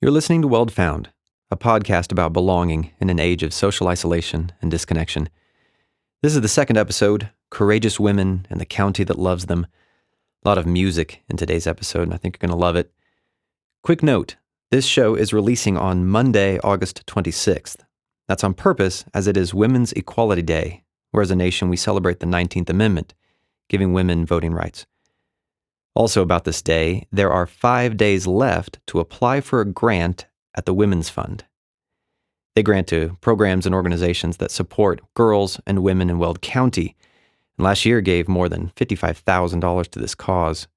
You're listening to Weld Found, a podcast about belonging in an age of social isolation and disconnection. This is the second episode, Courageous Women and the County That Loves Them. A lot of music in today's episode, and I think you're going to love it. Quick note, this show is releasing on Monday, August 26th. That's on purpose, as it is Women's Equality Day, where as a nation we celebrate the 19th Amendment, giving women voting rights. Also about this day, there are 5 days left to apply for a grant at the Women's Fund. They grant to programs and organizations that support girls and women in Weld County, and last year gave more than $55,000 to this cause.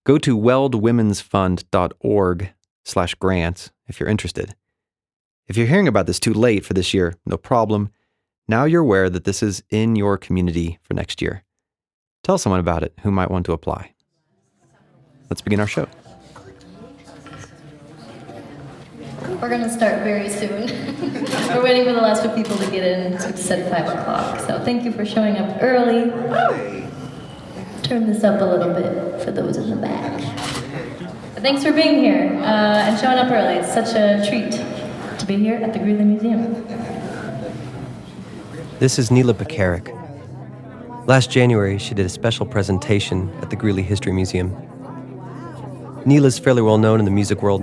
Go to weldwomensfund.org/grants if you're interested. If you're hearing about this too late for this year, no problem. Now you're aware that this is in your community for next year. Tell someone about it who might want to apply. Let's begin our show. We're going to start very soon. We're waiting for the last few people to get in. It's at 5 o'clock. So thank you for showing up early. Turn this up a little bit for those in the back. But thanks for being here and showing up early. It's such a treat to be here at the Greeley Museum. This is Neyla Pekarek. Last January, she did a special presentation at the Greeley History Museum. Neyla's fairly well known in the music world.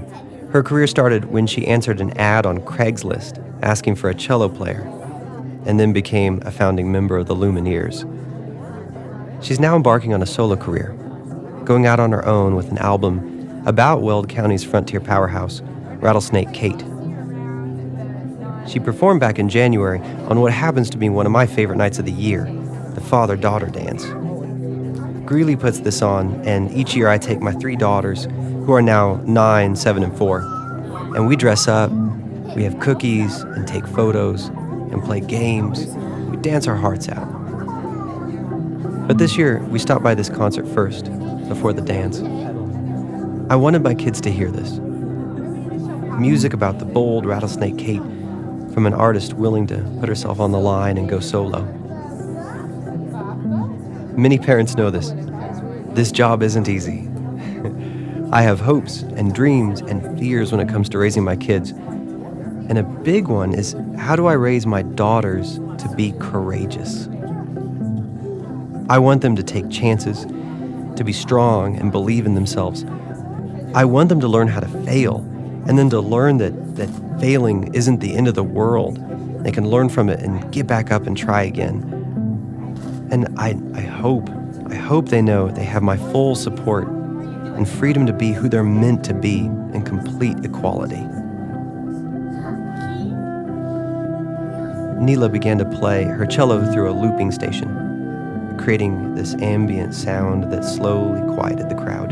Her career started when she answered an ad on Craigslist asking for a cello player, and then became a founding member of the Lumineers. She's now embarking on a solo career, going out on her own with an album about Weld County's frontier powerhouse, Rattlesnake Kate. She performed back in January on what happens to be one of my favorite nights of the year, the father-daughter dance. Greeley puts this on, and each year I take my 3 daughters, who are now 9, 7, and 4, and we dress up, we have cookies, and take photos, and play games. We dance our hearts out. But this year, we stopped by this concert first, before the dance. I wanted my kids to hear this. Music about the bold Rattlesnake Kate from an artist willing to put herself on the line and go solo. Many parents know this. This job isn't easy. I have hopes and dreams and fears when it comes to raising my kids. And a big one is, how do I raise my daughters to be courageous? I want them to take chances, to be strong and believe in themselves. I want them to learn how to fail, and then to learn that failing isn't the end of the world. They can learn from it and get back up and try again. And I hope they know they have my full support and freedom to be who they're meant to be in complete equality. Neyla began to play her cello through a looping station, creating this ambient sound that slowly quieted the crowd.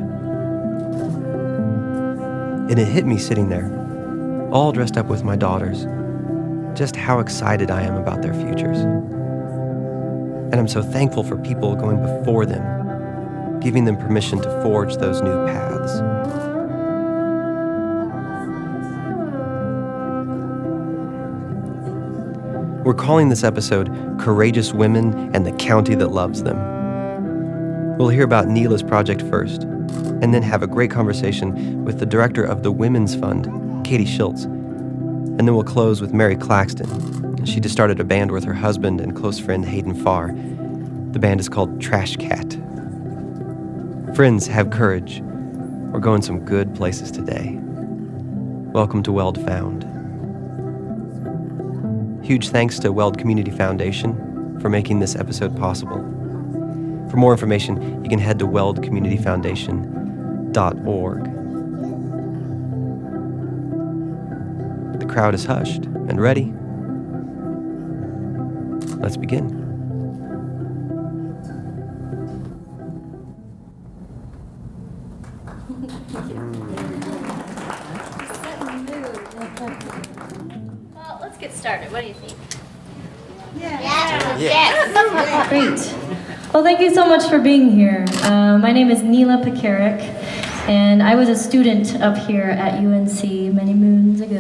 And it hit me sitting there, all dressed up with my daughters, just how excited I am about their futures. And I'm so thankful for people going before them, giving them permission to forge those new paths. We're calling this episode Courageous Women and the County That Loves Them. We'll hear about Neyla's project first, and then have a great conversation with the director of the Women's Fund, Katie Shilts. And then we'll close with Mary Claxton. She just started a band with her husband and close friend Hayden Farr. The band is called Trash Cat. Friends, have courage. We're going some good places today. Welcome to Weld Found. Huge thanks to Weld Community Foundation for making this episode possible. For more information, you can head to weldcommunityfoundation.org. The crowd is hushed and ready. Let's begin. Well, let's get started. What do you think? Yes. Great. Well, thank you so much for being here. My name is Neyla Pekarek, and I was a student up here at UNC many moons ago.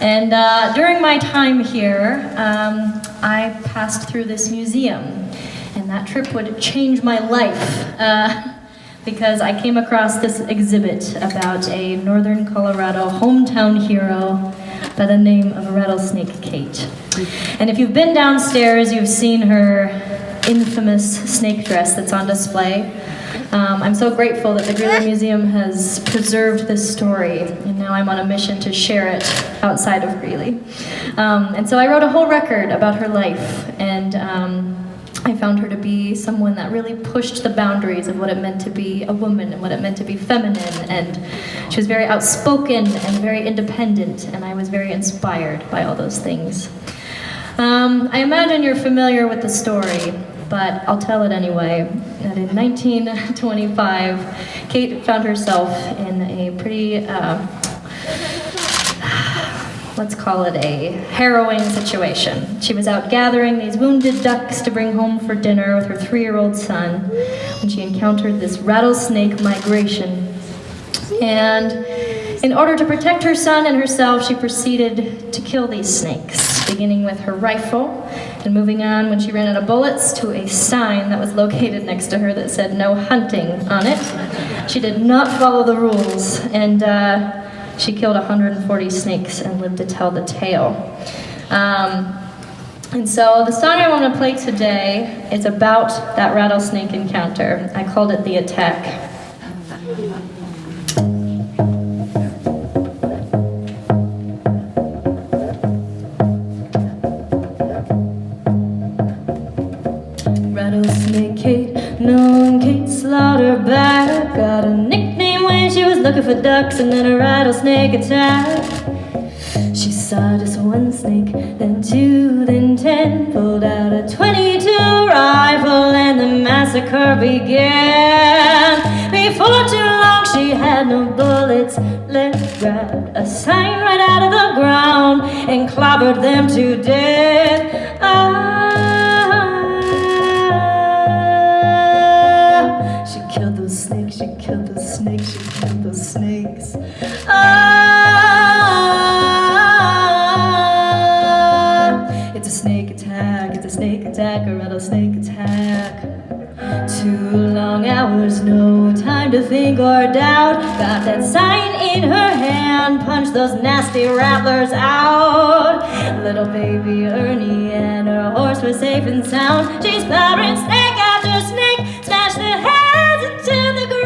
And during my time here, I passed through this museum, and that trip would change my life because I came across this exhibit about a Northern Colorado hometown hero by the name of Rattlesnake Kate. And if you've been downstairs, you've seen her infamous snake dress that's on display. I'm so grateful that the Greeley Museum has preserved this story, and now I'm on a mission to share it outside of Greeley. And so I wrote a whole record about her life, and I found her to be someone that really pushed the boundaries of what it meant to be a woman and what it meant to be feminine, and she was very outspoken and very independent, and I was very inspired by all those things. I imagine you're familiar with the story, but I'll tell it anyway. That in 1925, Kate found herself in a pretty, let's call it a harrowing situation. She was out gathering these wounded ducks to bring home for dinner with her 3-year-old son when she encountered this rattlesnake migration. And in order to protect her son and herself, she proceeded to kill these snakes, beginning with her rifle and moving on when she ran out of bullets to a sign that was located next to her that said "No hunting" on it. She did not follow the rules, and she killed 140 snakes and lived to tell the tale. And so the song I want to play today is about that rattlesnake encounter. I called it "The Attack." Rattlesnake Kate, known Kate Slaughterback, got a nickname when she was looking for ducks and then a rattlesnake attack. She saw just one snake, then 2, then 10, pulled out a .22 rifle and the massacre began. Before too long she had no bullets left, grabbed a sign right out of the ground and clobbered them to death. She killed those snakes, she killed those snakes, she killed those snakes. It's a snake attack, it's a snake attack, a rattlesnake attack. 2 long hours, no time to think or doubt. Got that sign in her hand, punched those nasty rattlers out. Little baby Ernie and her horse were safe and sound. She's powering snake after snake, smashed their heads into the ground.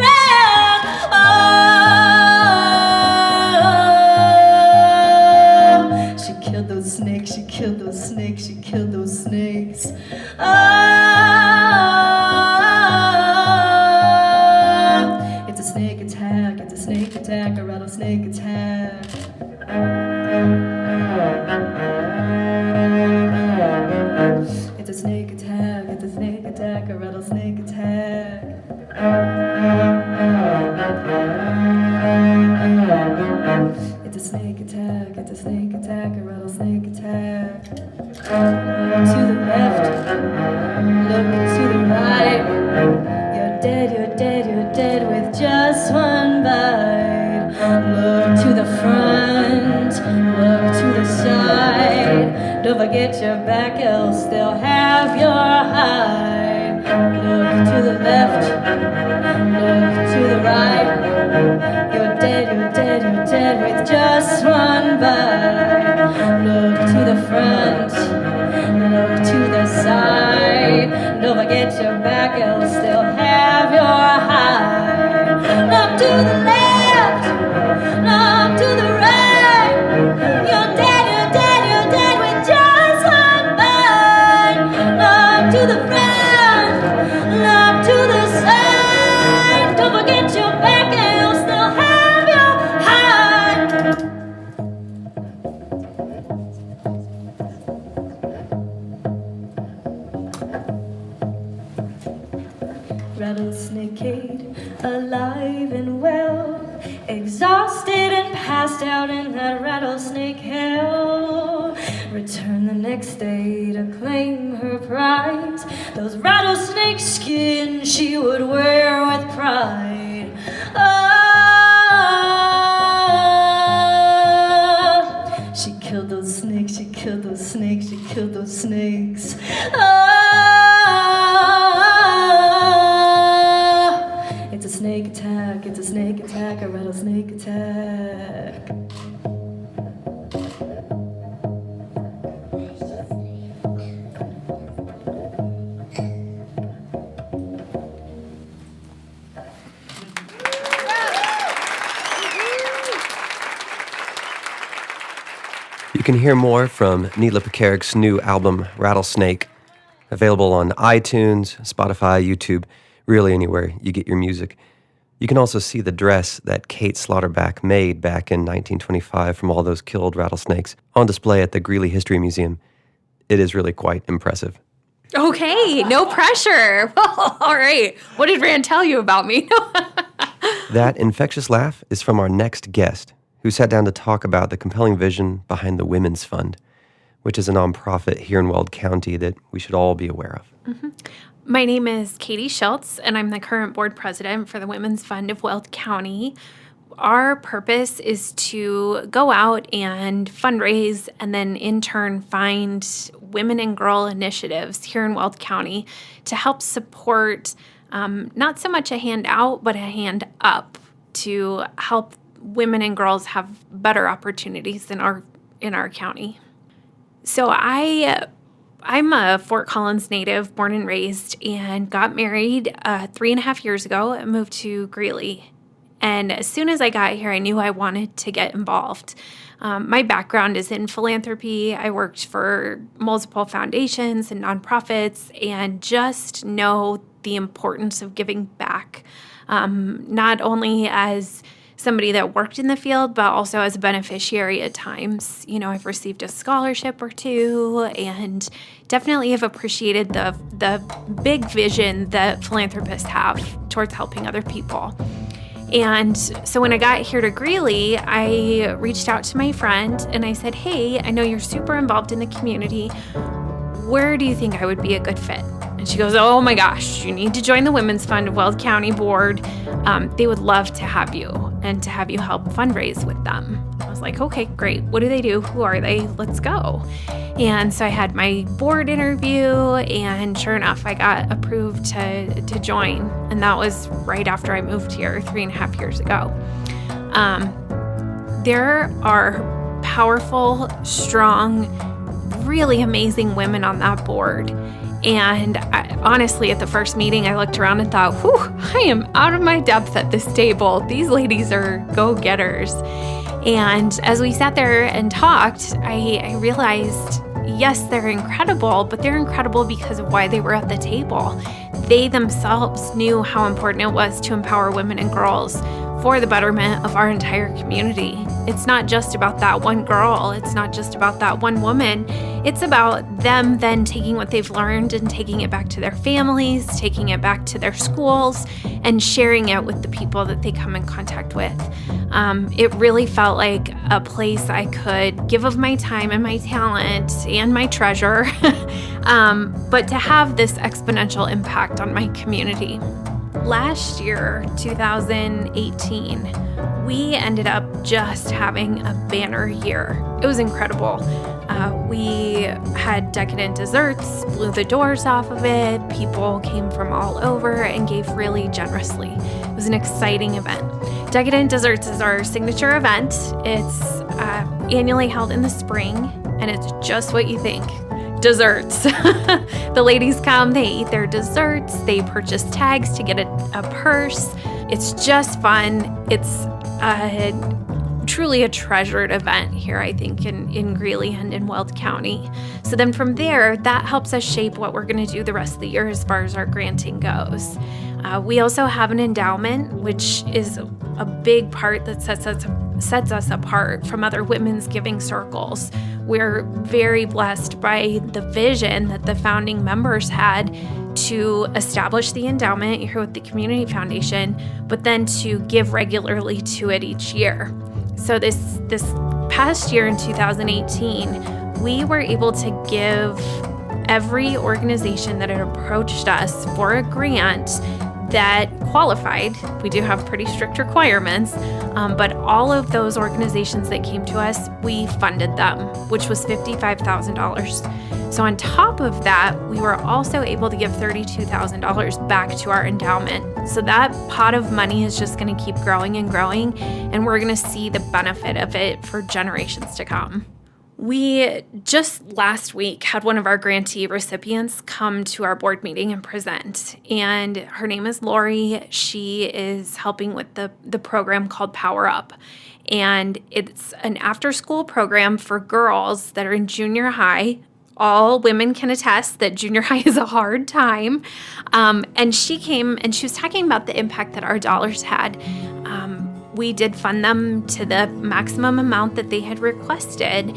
Oh, she killed those snakes, she killed those snakes, she killed those snakes. It's a snake attack, it's a snake attack, a rattlesnake attack. It's a snake attack, it's a snake attack, a rattlesnake attack. It's a snake attack, it's a snake attack, a rattlesnake attack. To the left, look to the right. You're dead, you're dead, you're dead with just one bite. Look to the front, look to the side. Don't forget your back, else they'll have your hide. Look to the left, look to the right. You're dead, you're dead, you're dead with just one bite. Look to the front, look to the side. Don't forget your back, else they'll have your hide. Look to the left, look to the right. You're dead, you're dead, you're dead with just one bite. Look to the front, look to the side. Don't forget your back, else they'll have your hide. Rattlesnake Kate, alive and well, exhausted and passed out in that rattlesnake hell. Returned the next day to claim her prize, those rattlesnake skins she would wear with pride. Oh, she killed those snakes, she killed those snakes, she killed those snakes. Oh, it's a snake You can hear more from Neyla Pekarek's new album, Rattlesnake, available on iTunes, Spotify, YouTube, really anywhere you get your music. You can also see the dress that Kate Slaughterback made back in 1925 from all those killed rattlesnakes on display at the Greeley History Museum. It is really quite impressive. Okay, no pressure. Well, all right. What did Rand tell you about me? That infectious laugh is from our next guest, who sat down to talk about the compelling vision behind the Women's Fund, which is a nonprofit here in Weld County that we should all be aware of. Mm-hmm. My name is Katie Shilts, and I'm the current board president for the Women's Fund of Weld County. Our purpose is to go out and fundraise and then in turn find women and girl initiatives here in Weld County to help support not so much a hand out, but a hand up to help women and girls have better opportunities in our county. So I'm a Fort Collins native, born and raised, and got married 3.5 years ago and moved to Greeley. And as soon as I got here, I knew I wanted to get involved. My background is in philanthropy. I worked for multiple foundations and nonprofits and just know the importance of giving back, not only as somebody that worked in the field, but also as a beneficiary at times. You know, I've received a scholarship or two and definitely have appreciated the big vision that philanthropists have towards helping other people. And so when I got here to Greeley, I reached out to my friend and I said, hey, I know you're super involved in the community. Where do you think I would be a good fit? And she goes, oh my gosh, you need to join the Women's Fund of Weld County Board. They would love to have you and to have you help fundraise with them. I was like, okay, great. What do they do? Who are they? Let's go. And so I had my board interview, and sure enough, I got approved to join. And that was right after I moved here 3.5 years ago. There are powerful, strong, really amazing women on that board. And honestly, at the first meeting, I looked around and thought, whew, I am out of my depth at this table. These ladies are go-getters. And as we sat there and talked, I realized, yes, they're incredible, but they're incredible because of why they were at the table. They themselves knew how important it was to empower women and girls for the betterment of our entire community. It's not just about that one girl. It's not just about that one woman. It's about them then taking what they've learned and taking it back to their families, taking it back to their schools, and sharing it with the people that they come in contact with. It really felt like a place I could give of my time and my talent and my treasure, but to have this exponential impact on my community. Last year, 2018, we ended up just having a banner year. It was incredible. We had decadent desserts, blew the doors off of it. People came from all over and gave really generously. It was an exciting event. Decadent Desserts is our signature event. It's annually held in the spring, and it's just what you think. Desserts. The ladies come, they eat their desserts, they purchase tags to get a purse. It's just fun. It's truly a treasured event here, I think, in Greeley and in Weld County. So then from there, that helps us shape what we're going to do the rest of the year as far as our granting goes. We also have an endowment, which is a big part that sets us apart from other women's giving circles. We're very blessed by the vision that the founding members had to establish the endowment here with the Community Foundation, but then to give regularly to it each year. So this past year in 2018, we were able to give every organization that had approached us for a grant that qualified. We do have pretty strict requirements, but all of those organizations that came to us, we funded them, which was $55,000. So on top of that, we were also able to give $32,000 back to our endowment. So that pot of money is just going to keep growing and growing, and we're going to see the benefit of it for generations to come. We just last week had one of our grantee recipients come to our board meeting and present, and her name is Lori. She is helping with the program called Power Up. And it's an after-school program for girls that are in junior high. All women can attest that junior high is a hard time. And she came and she was talking about the impact that our dollars had. We did fund them to the maximum amount that they had requested.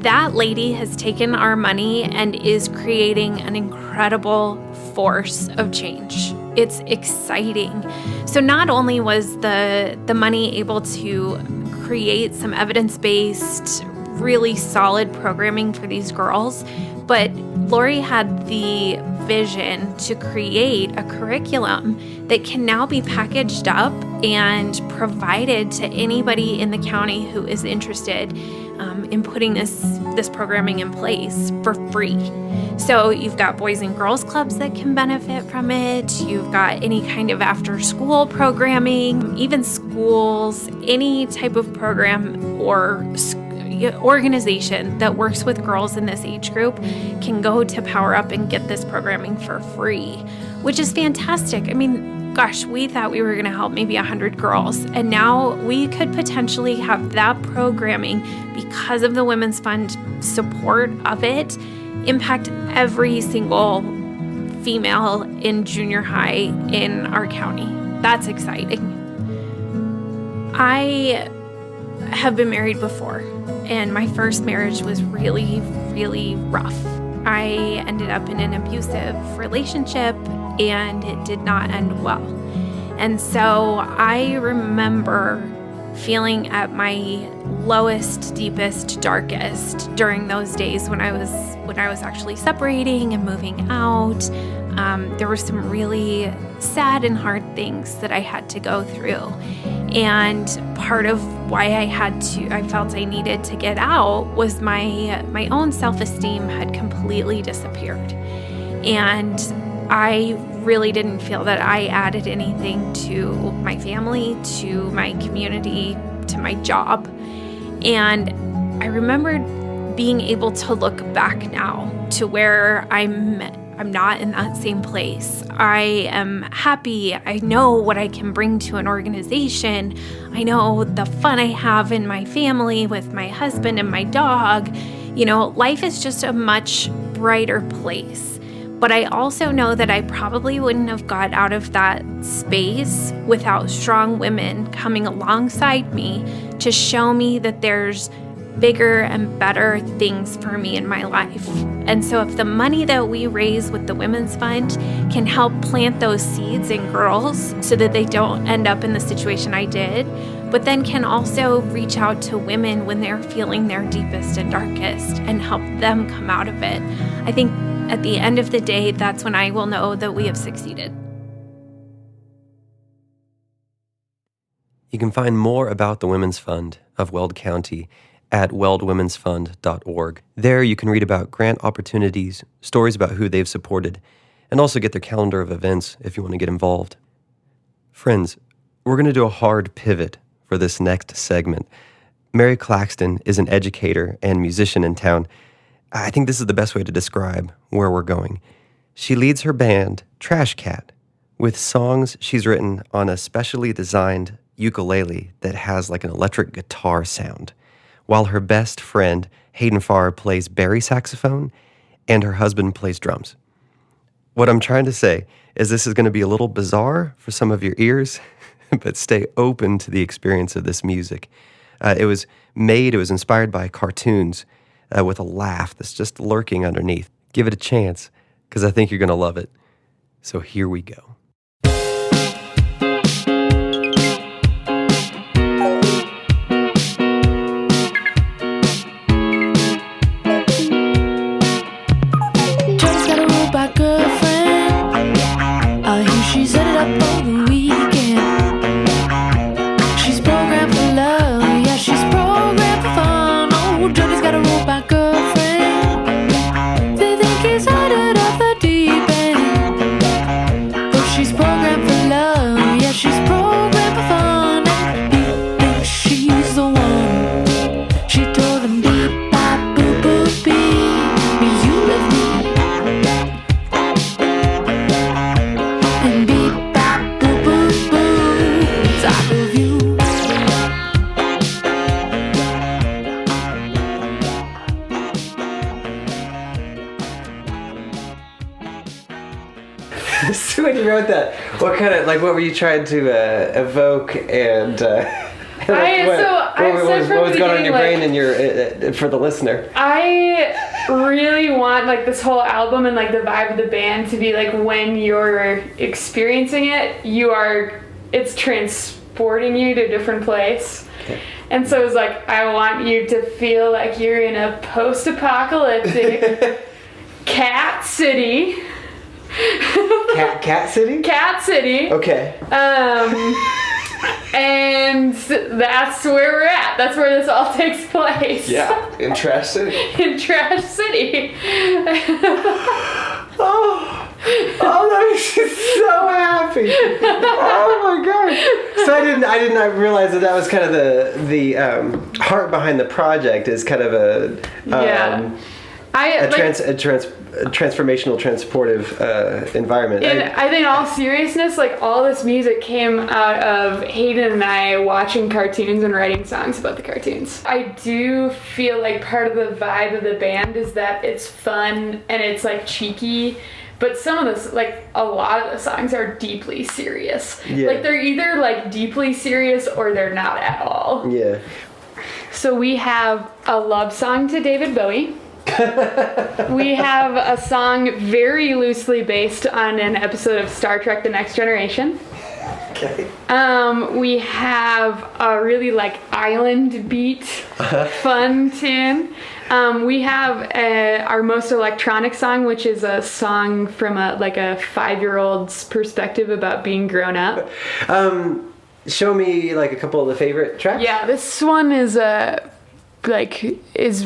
That lady has taken our money and is creating an incredible force of change. It's exciting. So not only was the money able to create some evidence-based, really solid programming for these girls, but Lori had the vision to create a curriculum that can now be packaged up and provided to anybody in the county who is interested in putting this programming in place for free. So you've got boys and girls clubs that can benefit from it. You've got any kind of after-school programming, even schools, any type of program or organization that works with girls in this age group can go to Power Up and get this programming for free, which is fantastic. I mean, gosh, we thought we were going to help maybe 100 girls, and now we could potentially have that programming, because of the Women's Fund support of it, impact every single female in junior high in our county. That's exciting. I have been married before, and my first marriage was really, really rough. I ended up in an abusive relationship, and it did not end well. And so I remember feeling at my lowest, deepest, darkest during those days when I was actually separating and moving out. There were some really sad and hard things that I had to go through. And part of why I felt I needed to get out was my own self-esteem had completely disappeared. And I really didn't feel that I added anything to my family, to my community, to my job. And I remembered being able to look back now to where I'm not in that same place. I am happy. I know what I can bring to an organization. I know the fun I have in my family with my husband and my dog. You know, life is just a much brighter place. But I also know that I probably wouldn't have got out of that space without strong women coming alongside me to show me that there's bigger and better things for me in my life. And so if the money that we raise with the Women's Fund can help plant those seeds in girls so that they don't end up in the situation I did, but then can also reach out to women when they're feeling their deepest and darkest and help them come out of it, I think at the end of the day, that's when I will know that we have succeeded. You can find more about the Women's Fund of Weld County at weldwomensfund.org. There you can read about grant opportunities, stories about who they've supported, and also get their calendar of events if you want to get involved. Friends, we're going to do a hard pivot for this next segment. Mary Claxton is an educator and musician in town. I think this is the best way to describe where we're going. She leads her band, Trash Cat, with songs she's written on a specially designed ukulele that has like an electric guitar sound, while her best friend, Hayden Farr, plays bari saxophone and her husband plays drums. What I'm trying to say is this is going to be a little bizarre for some of your ears, but stay open to the experience of this music. It was inspired by cartoons with a laugh that's just lurking underneath. Give it a chance, because I think you're going to love it. So here we go. So when you wrote that, what were you trying to evoke and? What was going on in your brain and your for the listener? I really want like this whole album and like the vibe of the band to be like when you're experiencing it, it's transporting you to a different place. Okay. And so it's like I want you to feel like you're in a post-apocalyptic cat city. Cat City? Cat City. Okay. And that's where we're at. That's where this all takes place. Yeah, in Trash City. In Trash City. Oh, that makes me so happy. Oh my god. So I did not realize that was kind of the heart behind the project is kind of a transformational, transportive environment. And I think in all seriousness, like all this music came out of Hayden and I watching cartoons and writing songs about the cartoons. I do feel like part of the vibe of the band is that it's fun and it's like cheeky, but some of this, like a lot of the songs are deeply serious. Yeah. Like they're either like deeply serious or they're not at all. Yeah. So we have a love song to David Bowie. We have a song very loosely based on an episode of Star Trek: The Next Generation. Okay. We have a really like island beat, fun tune. We have our most electronic song, which is a song from a 5-year-old's perspective about being grown up. Show me like a couple of the favorite tracks. Yeah, this one is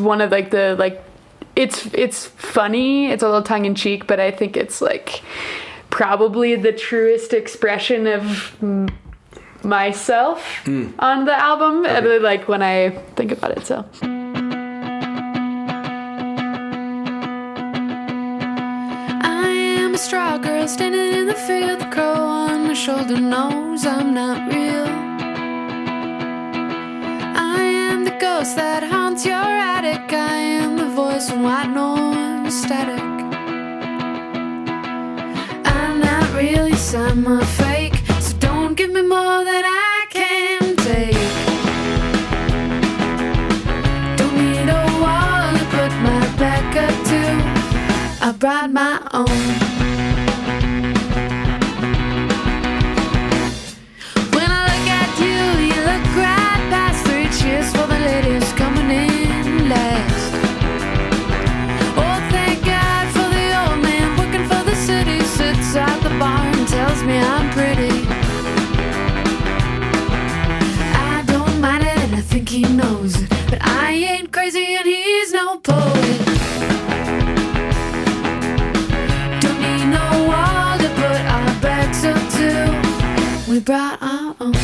one of like the like. It's funny, it's a little tongue-in-cheek, but I think it's like probably the truest expression of myself on the album. Okay. I really like when I think about it, so. I am a straw girl standing in the field, the crow on my shoulder knows I'm not real. I am the ghost that haunts your attic, I am the voice when white noise static. I'm not real, yes I'm a fake, so don't give me more than I can take. Don't need a wall to put my back up to, I brought my own. When I look at you, you look right past 3 cheers for the ladies coming in last. At the bar and tells me I'm pretty. I don't mind it and I think he knows it, but I ain't crazy and he's no poet. Don't need no wall to put our backs up to, we brought our own.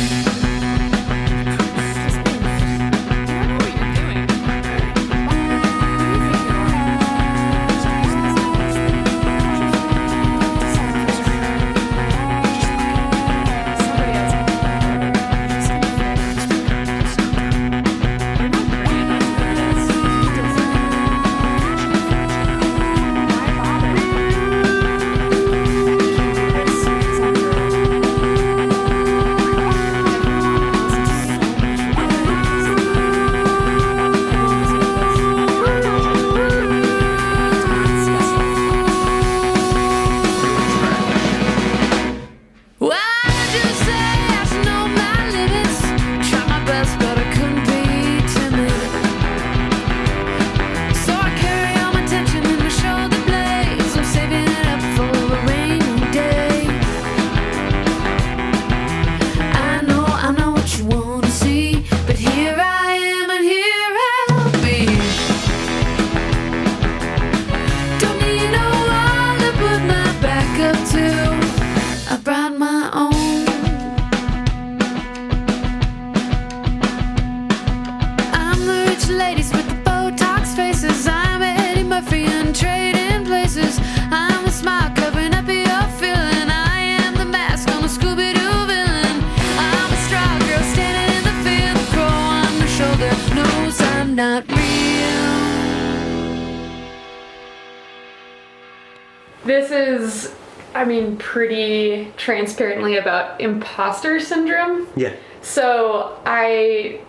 pretty transparently about imposter syndrome. Yeah. So I,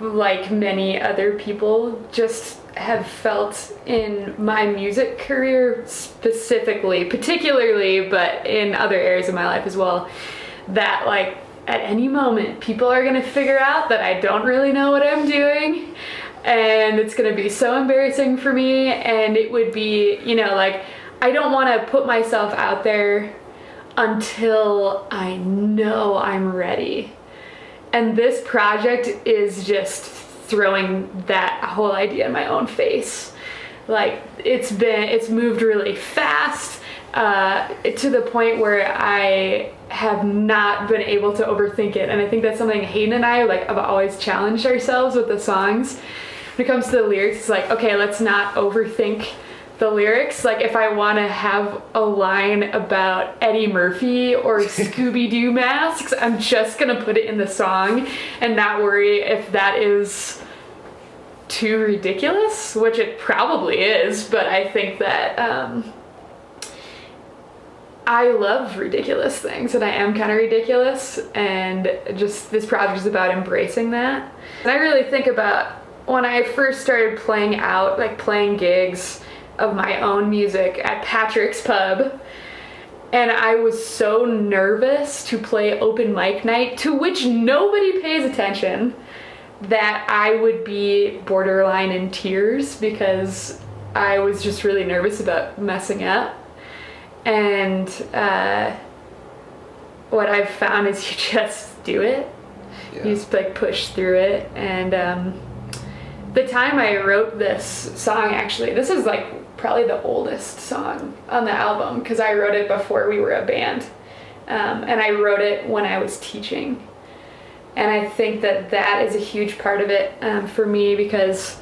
like many other people, just have felt in my music career specifically, particularly, but in other areas of my life as well, that like at any moment people are going to figure out that I don't really know what I'm doing, and it's going to be so embarrassing for me, and it would be, like, I don't want to put myself out there until I know I'm ready. And this project is just throwing that whole idea in my own face. Like, it's moved really fast to the point where I have not been able to overthink it. And I think that's something Hayden and I have always challenged ourselves with the songs. When it comes to the lyrics, it's like, okay, let's not overthink the lyrics. Like, if I want to have a line about Eddie Murphy or Scooby-Doo masks, I'm just gonna put it in the song and not worry if that is too ridiculous, which it probably is, but I think that I love ridiculous things, and I am kind of ridiculous, and just this project is about embracing that. And I really think about when I first started playing out, like playing gigs of my own music at Patrick's Pub, and I was so nervous to play open mic night, to which nobody pays attention, that I would be borderline in tears because I was just really nervous about messing up. And what I've found is you just do it. Yeah. You just push through it. And the time I wrote this song, actually, this is probably the oldest song on the album, because I wrote it before we were a band, and I wrote it when I was teaching. And I think that is a huge part of it for me, because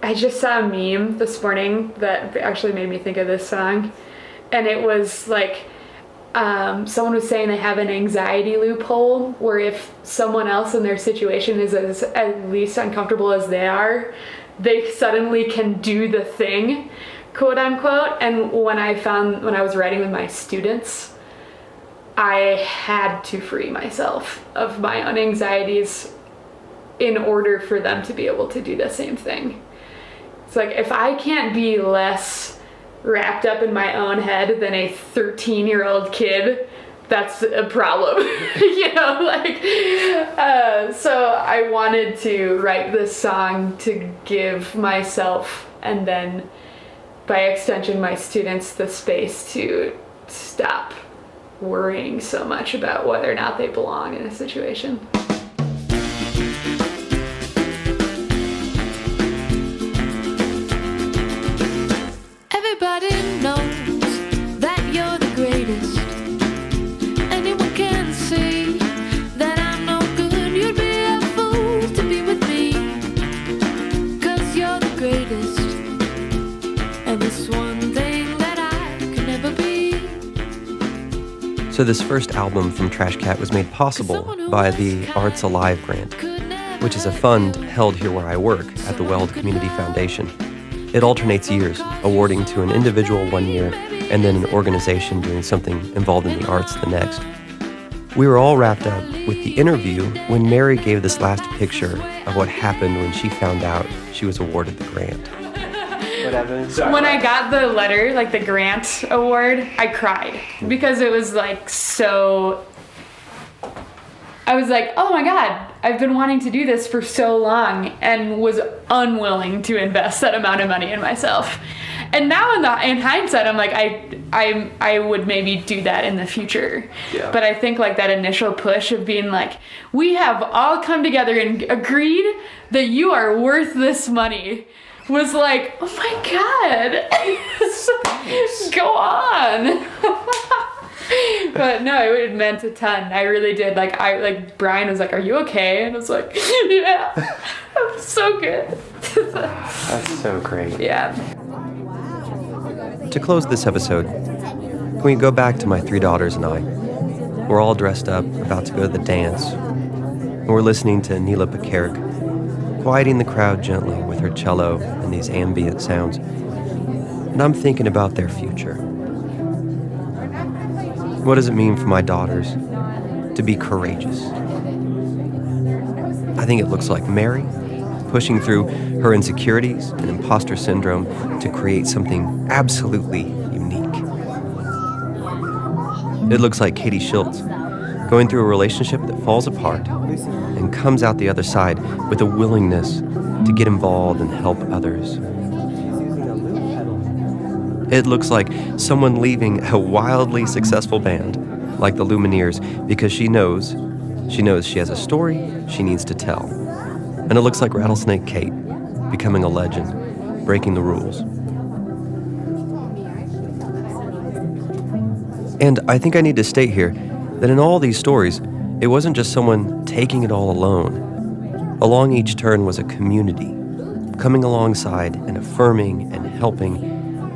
I just saw a meme this morning that actually made me think of this song, and it was someone was saying they have an anxiety loophole where if someone else in their situation is at least uncomfortable as they are, they suddenly can do the thing, quote unquote. And when I was writing with my students, I had to free myself of my own anxieties in order for them to be able to do the same thing. It's like, if I can't be less wrapped up in my own head than a 13-year-old kid, that's a problem. So I wanted to write this song to give myself, and then by extension my students, the space to stop worrying so much about whether or not they belong in a situation. Everybody knows that you're the greatest. Anyone can see that I'm no good. You'd be a fool to be with me, 'cause you're the greatest. And this one thing that I could never be. So this first album from Trash Cat was made possible by the Arts Alive grant, which is a fund held here where I work at the Weld Community Foundation. It alternates years, awarding to an individual one year and then an organization doing something involved in the arts the next. We were all wrapped up with the interview when Mary gave this last picture of what happened when she found out she was awarded the grant. What happened? When I got the letter, the grant award, I cried because it was so... I was like, oh my God, I've been wanting to do this for so long and was unwilling to invest that amount of money in myself. And now in hindsight, I'm like, I would maybe do that in the future. Yeah. But I think that initial push of being we have all come together and agreed that you are worth this money was oh my God, go on. But no, it meant a ton. I really did. Brian was like, are you okay? And I was like, yeah, I'm so good. That's so great. Yeah. To close this episode, can we go back to my 3 daughters and I? We're all dressed up, about to go to the dance, and we're listening to Neyla Pekarek, quieting the crowd gently with her cello and these ambient sounds. and I'm thinking about their future. What does it mean for my daughters to be courageous? I think it looks like Mary pushing through her insecurities and imposter syndrome to create something absolutely unique. It looks like Katie Shilts going through a relationship that falls apart and comes out the other side with a willingness to get involved and help others. It looks like someone leaving a wildly successful band like the Lumineers because she knows she has a story she needs to tell. And it looks like Rattlesnake Kate becoming a legend, breaking the rules. And I think I need to state here that in all these stories, it wasn't just someone taking it all alone. Along each turn was a community, coming alongside and affirming and helping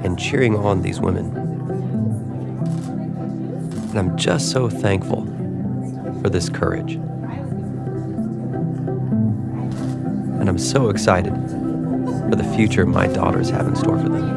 and cheering on these women. And I'm just so thankful for this courage. And I'm so excited for the future my daughters have in store for them.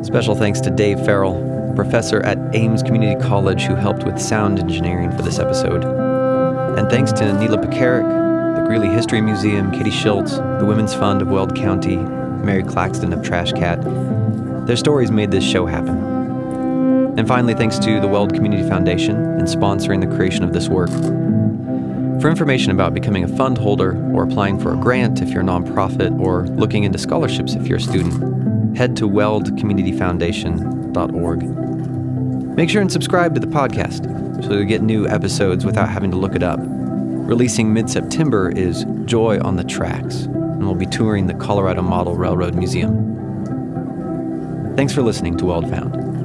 Special thanks to Dave Farrell, professor at Ames Community College who helped with sound engineering for this episode. And thanks to Neyla Pekarek, the Greeley History Museum, Katie Shilts, the Women's Fund of Weld County, Mary Claxton of Trash Cat. Their stories made this show happen. And finally, thanks to the Weld Community Foundation in sponsoring the creation of this work. For information about becoming a fund holder or applying for a grant if you're a nonprofit or looking into scholarships if you're a student, head to weldcommunityfoundation.org. Make sure and subscribe to the podcast so you'll get new episodes without having to look it up. Releasing mid-September is Joy on the Tracks, and we'll be touring the Colorado Model Railroad Museum. Thanks for listening to Weld Found.